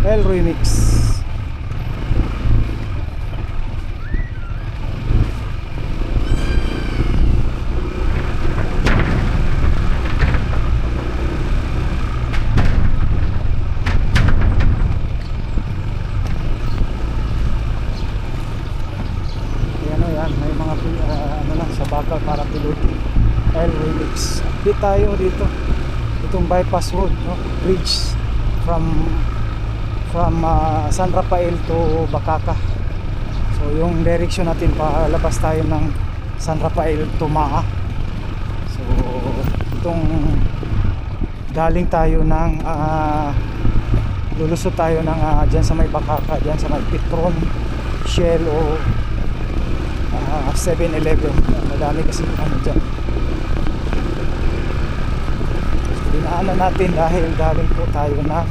Elroy Mix. May mga ano lang sa bakal para piloting. Elroy Mix. Update tayo dito. Itong bypass road, no? Bridge from San Rafael to Bacaca. So yung direction natin, palabas tayo ng San Rafael to Maa. So itong galing tayo ng lulusot tayo ng dyan sa may Bacaca, dyan sa may Petron, Shell o 7-Eleven. Madami kasi ano dyan. Dinaanan natin dahil galing po tayo ng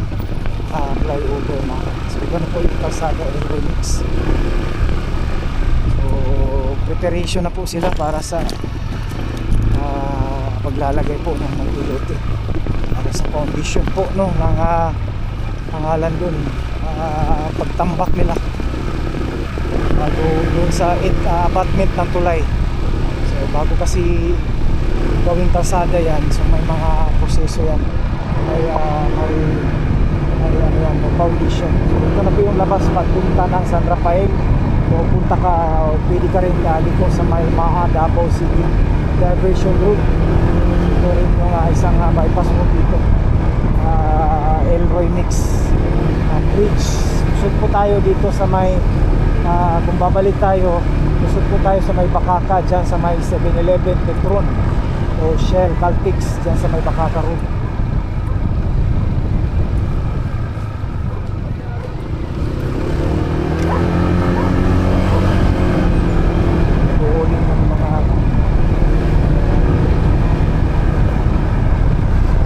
flyover na. So iba na po yung kalsada Elroy Mix. So preparation na po sila para sa paglalagay po ng pilote, para sa foundation po, no, ng pangalan dun, pagtambak nila bago doon sa apartment ng tulay. So bago kasi gawing kalsada yan, so may mga proseso yan, may foundation. So ito na po yung labas pagpunta ng San Rafael. So punta ka, pwede ka rin liko sa may Maa, Davao City diversion route. Ito rin yung isang bypass route dito, Elroy Mix bridge. Lusot po tayo dito sa may kung babalik tayo, lusot po tayo sa may Bacaca, dyan sa may 7-Eleven, Petron o Shell, Caltex, dyan sa may Bacaca road. Buuling ng mga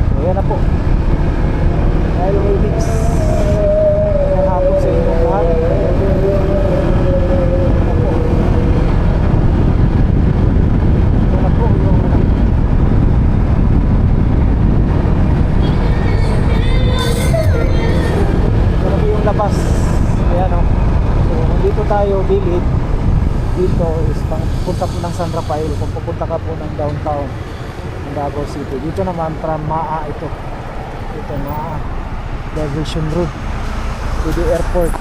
so yan na po, Elroy Mix. Yan hapon sa inyong lahat. Labas, ayan o. So kung dito tayo gilid, dito is punta po ng San Rafael. Kung pupunta ka po ng downtown ng Davao City, dito naman from Maa, ito Maa diversion route to the airport.